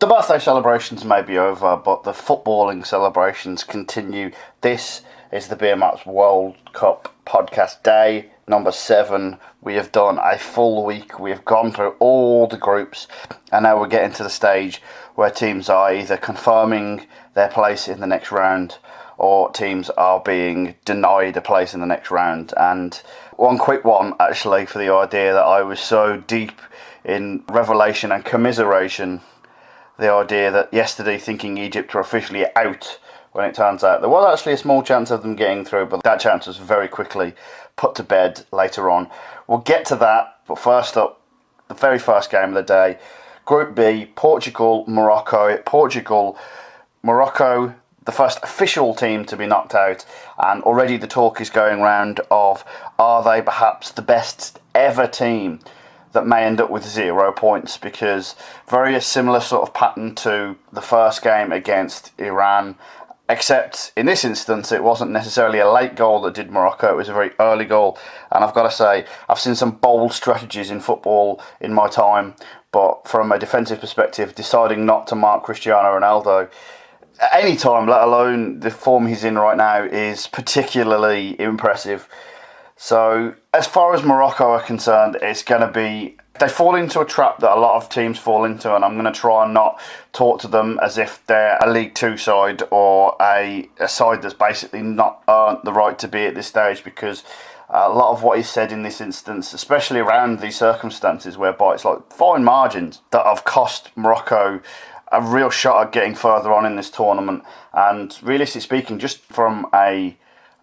The birthday celebrations may be over, but the footballing celebrations continue. This is the Beer Maps World Cup podcast day number 7. We have done a full week. We have gone through all the groups, and now we're getting to the stage where teams are either confirming their place in the next round or teams are being denied a place in the next round. And one quick one, actually, for the idea that I was so deep in revelation and commiseration, the idea that yesterday thinking Egypt were officially out, when it turns out there was actually a small chance of them getting through, but that chance was very quickly put to bed later on. We'll get to that, but first up, the very first game of the day, Group B, Portugal, Morocco, the first official team to be knocked out, and already the talk is going round of, are they perhaps the best ever team that may end up with 0 points? Because very similar sort of pattern to the first game against Iran, except in this instance it wasn't necessarily a late goal that did Morocco, it was a very early goal. And I've got to say, I've seen some bold strategies in football in my time, but from a defensive perspective, deciding not to mark Cristiano Ronaldo at any time, let alone the form he's in right now, is particularly impressive. So, as far as Morocco are concerned, it's going to be... They fall into a trap that a lot of teams fall into, and I'm going to try and not talk to them as if they're a League Two side or a side that's basically not earned the right to be at this stage, because a lot of what is said in this instance, especially around these circumstances whereby it's like fine margins that have cost Morocco a real shot at getting further on in this tournament. And realistically speaking, just from a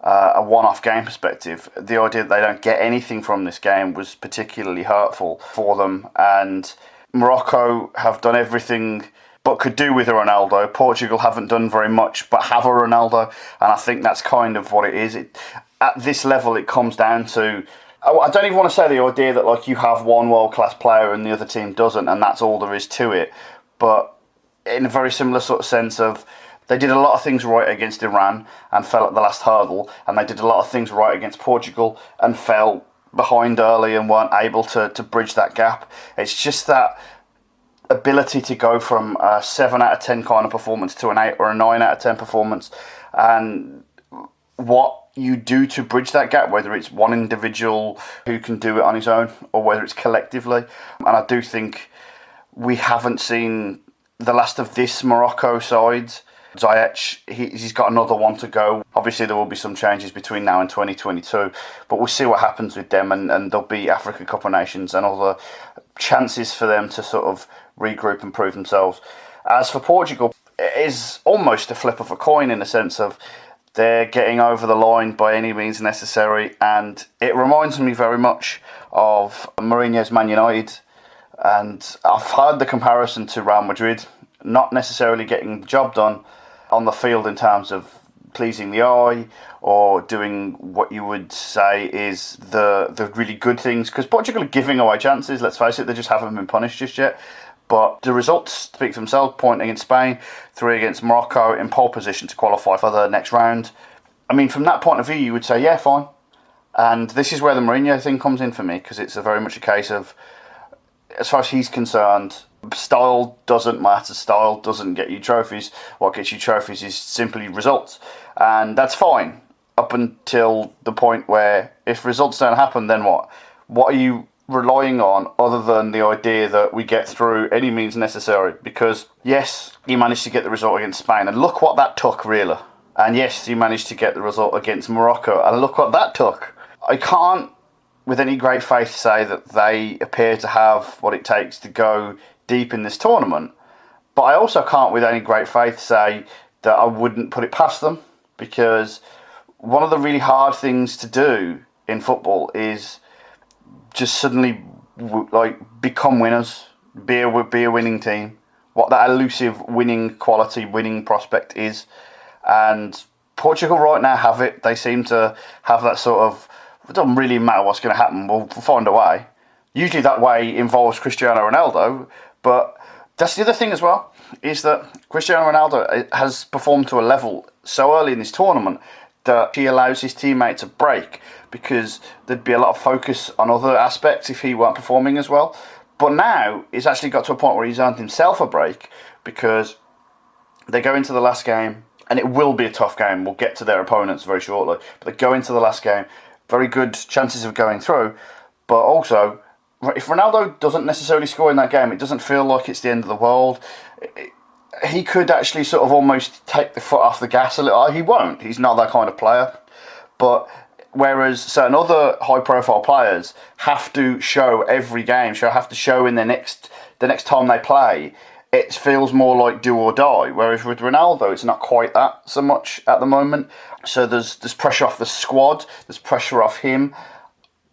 one-off game perspective, the idea that they don't get anything from this game was particularly hurtful for them. And Morocco have done everything but could do with a Ronaldo. Portugal haven't done very much but have a Ronaldo, and I think that's kind of what it is. At this level, it comes down to... I don't even want to say the idea that like you have one world-class player and the other team doesn't, and that's all there is to it. But in a very similar sort of sense of, they did a lot of things right against Iran and fell at the last hurdle, and they did a lot of things right against Portugal and fell behind early and weren't able to bridge that gap. It's just that ability to go from a 7 out of 10 kind of performance to an 8 or a 9 out of 10 performance, and what you do to bridge that gap, whether it's one individual who can do it on his own or whether it's collectively. And I do think we haven't seen the last of this Morocco side. Ziyech, he's got another one to go. Obviously, there will be some changes between now and 2022, but we'll see what happens with them, and there'll be Africa Cup of Nations and other chances for them to sort of regroup and prove themselves. As for Portugal, it is almost a flip of a coin in the sense of they're getting over the line by any means necessary, and it reminds me very much of Mourinho's Man United. And I've heard the comparison to Real Madrid, not necessarily getting the job done on the field in terms of pleasing the eye or doing what you would say is the really good things, because Portugal are giving away chances, let's face it, they just haven't been punished just yet. But the results speak for themselves, point against Spain, 3 against Morocco, in pole position to qualify for the next round. I mean, from that point of view, you would say, yeah, fine. And this is where the Mourinho thing comes in for me, because it's very much a case of, as far as he's concerned, style doesn't matter. Style doesn't get you trophies. What gets you trophies is simply results. And that's fine up until the point where if results don't happen, then what? What are you relying on other than the idea that we get through any means necessary? Because yes, you managed to get the result against Spain, and look what that took, really. And yes, you managed to get the result against Morocco, and look what that took. I can't with any great faith say that they appear to have what it takes to go deep in this tournament. But I also can't with any great faith say that I wouldn't put it past them, because one of the really hard things to do in football is just suddenly become winners, be a winning team, what that elusive winning quality, winning prospect is. And Portugal right now have it. They seem to have that sort of, it doesn't really matter what's going to happen, we'll find a way. Usually that way involves Cristiano Ronaldo, but that's the other thing as well, is that Cristiano Ronaldo has performed to a level so early in this tournament that he allows his teammates a break, because there'd be a lot of focus on other aspects if he weren't performing as well. But now he's actually got to a point where he's earned himself a break, because they go into the last game, and it will be a tough game. We'll get to their opponents very shortly. But they go into the last game, very good chances of going through. But also, if Ronaldo doesn't necessarily score in that game, it doesn't feel like it's the end of the world. He could actually sort of almost take the foot off the gas a little. He won't. He's not that kind of player. But whereas certain other high-profile players have to show every game, have to show in the next time they play, it feels more like do or die. Whereas with Ronaldo, it's not quite that so much at the moment. So there's pressure off the squad, there's pressure off him.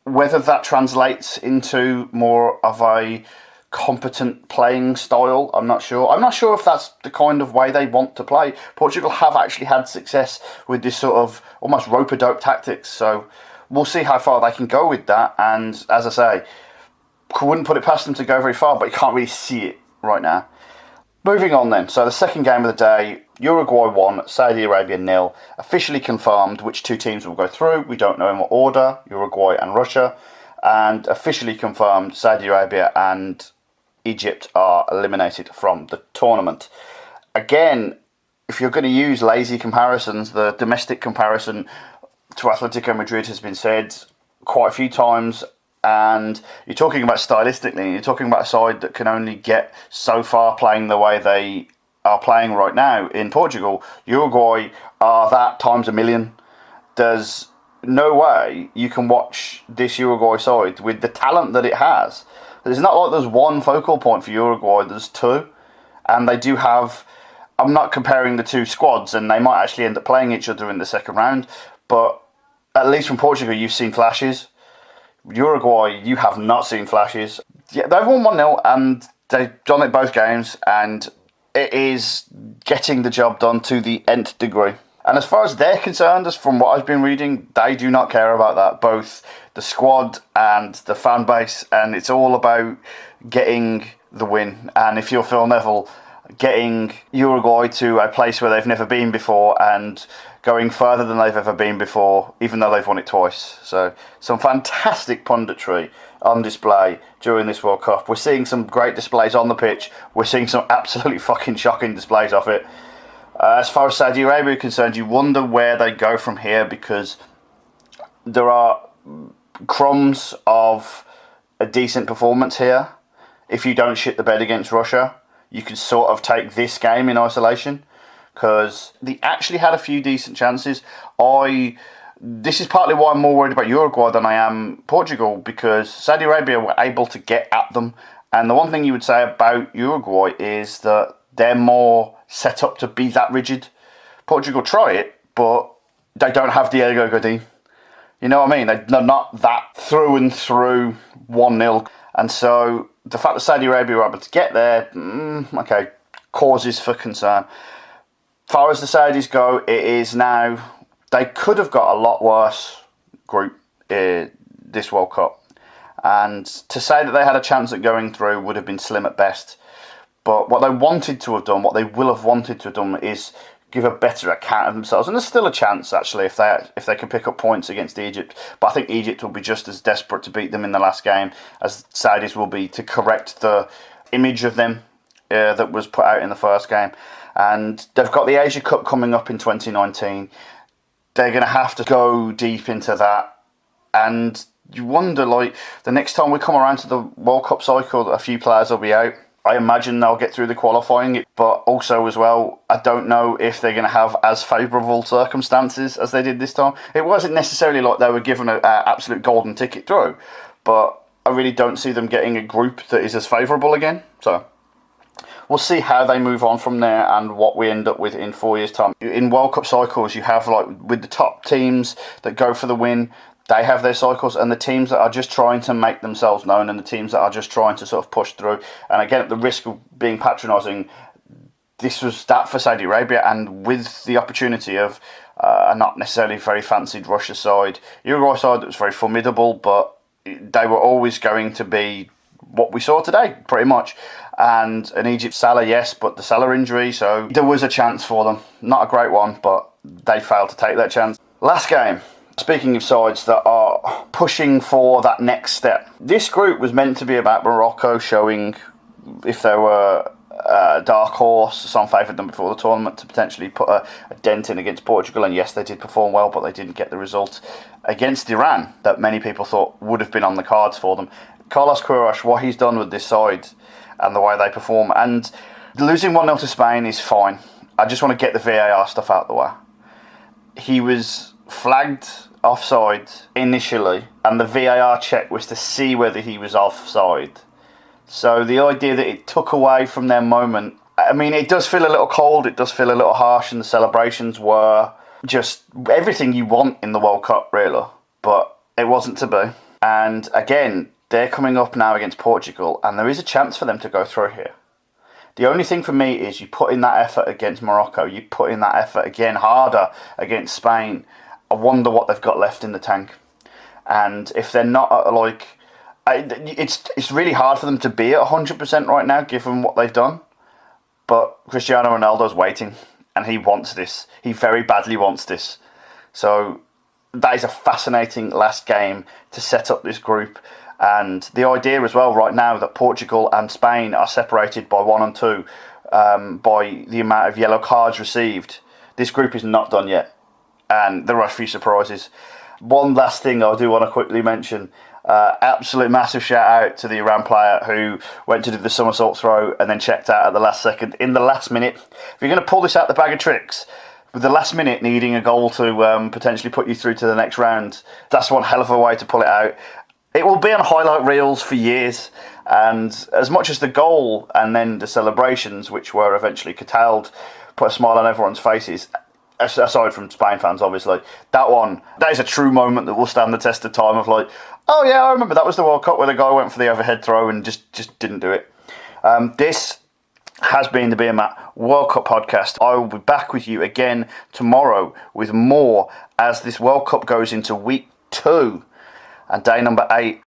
Whether that translates into more of a competent playing style, I'm not sure. I'm not sure if that's the kind of way they want to play. Portugal have actually had success with this sort of almost rope-a-dope tactics, so we'll see how far they can go with that. And as I say, wouldn't put it past them to go very far, but you can't really see it right now. Moving on then, so the second game of the day, Uruguay 1, Saudi Arabia 0. Officially confirmed which two teams will go through. We don't know in what order, Uruguay and Russia. And officially confirmed Saudi Arabia and Egypt are eliminated from the tournament. Again, if you're going to use lazy comparisons, the domestic comparison to Atletico Madrid has been said quite a few times. And you're talking about stylistically, you're talking about a side that can only get so far playing the way they are playing right now in Portugal. Uruguay are that times a million. There's no way you can watch this Uruguay side with the talent that it has. It's not like there's one focal point for Uruguay, there's two. And they do have, I'm not comparing the two squads, and they might actually end up playing each other in the second round, but at least from Portugal you've seen flashes. Uruguay, you have not seen flashes. Yeah, they've won 1-0 and they've done it both games, and it is getting the job done to the nth degree. And as far as they're concerned, as from what I've been reading, they do not care about that. Both the squad and the fan base, and it's all about getting the win. And if you're Phil Neville, getting Uruguay to a place where they've never been before and going further than they've ever been before, even though they've won it twice. So some fantastic punditry on display during this World Cup. We're seeing some great displays on the pitch. We're seeing some absolutely fucking shocking displays of it. As far as Saudi Arabia is concerned, you wonder where they go from here, because there are crumbs of a decent performance here. If you don't shit the bed against Russia, you can sort of take this game in isolation, because they actually had a few decent chances. This is partly why I'm more worried about Uruguay than I am Portugal, because Saudi Arabia were able to get at them. And the one thing you would say about Uruguay is that they're more set up to be that rigid. Portugal try it, but they don't have Diego Godin. You know what I mean? They're not that through and through 1-0. And so the fact that Saudi Arabia were able to get there, okay, causes for concern. As far as the Saudis go, it is now, they could have got a lot worse group this World Cup. And to say that they had a chance at going through would have been slim at best. But what they wanted to have done, what they will have wanted to have done, is give a better account of themselves. And there's still a chance, actually, if they can pick up points against Egypt. But I think Egypt will be just as desperate to beat them in the last game as Saudis will be to correct the image of them that was put out in the first game. And they've got the Asia Cup coming up in 2019. They're going to have to go deep into that. And you wonder, like, the next time we come around to the World Cup cycle, a few players will be out. I imagine they'll get through the qualifying, but also as well, I don't know if they're going to have as favourable circumstances as they did this time. It wasn't necessarily like they were given an absolute golden ticket through, but I really don't see them getting a group that is as favourable again. So we'll see how they move on from there and what we end up with in 4 years' time. In World Cup cycles, you have, like, with the top teams that go for the win, they have their cycles, and the teams that are just trying to make themselves known and the teams that are just trying to sort of push through. And again, at the risk of being patronising, this was that for Saudi Arabia, and with the opportunity of a not necessarily very fancied Russia side, Uruguay side that was very formidable, but they were always going to be what we saw today, pretty much. And an Egypt Salah, yes, but the Salah injury, so there was a chance for them. Not a great one, but they failed to take that chance. Last game. Speaking of sides that are pushing for that next step, this group was meant to be about Morocco showing if they were a dark horse. Some favoured them before the tournament to potentially put a dent in against Portugal, and yes, they did perform well, but they didn't get the result against Iran that many people thought would have been on the cards for them. Carlos Queiroz, what he's done with this side and the way they perform, and losing 1-0 to Spain is fine. I just want to get the VAR stuff out of the way. He was flagged offside initially, and the VAR check was to see whether he was offside. So the idea that it took away from their moment, I mean, it does feel a little cold, it does feel a little harsh, and the celebrations were just everything you want in the World Cup, really. But it wasn't to be. And again, they're coming up now against Portugal, and there is a chance for them to go through here. The only thing for me is you put in that effort against Morocco, you put in that effort again harder against Spain. I wonder what they've got left in the tank. And if they're not it's really hard for them to be at 100% right now, given what they've done. But Cristiano Ronaldo's waiting, and he wants this. He very badly wants this. So that is a fascinating last game to set up this group. And the idea as well right now that Portugal and Spain are separated by 1 and 2 by the amount of yellow cards received. This group is not done yet, and there are a few surprises. One last thing I do want to quickly mention. Absolute massive shout out to the Iran player who went to do the somersault throw and then checked out at the last second. In the last minute, if you're going to pull this out the bag of tricks, with the last minute needing a goal to potentially put you through to the next round, that's one hell of a way to pull it out. It will be on highlight reels for years, and as much as the goal and then the celebrations, which were eventually curtailed, put a smile on everyone's faces, aside from Spain fans obviously, that is a true moment that will stand the test of time of like, oh yeah, I remember that was the World Cup where the guy went for the overhead throw and just didn't do it. This has been the Beer Mat World Cup podcast. I will be back with you again tomorrow with more as this World Cup goes into week 2 and day number 8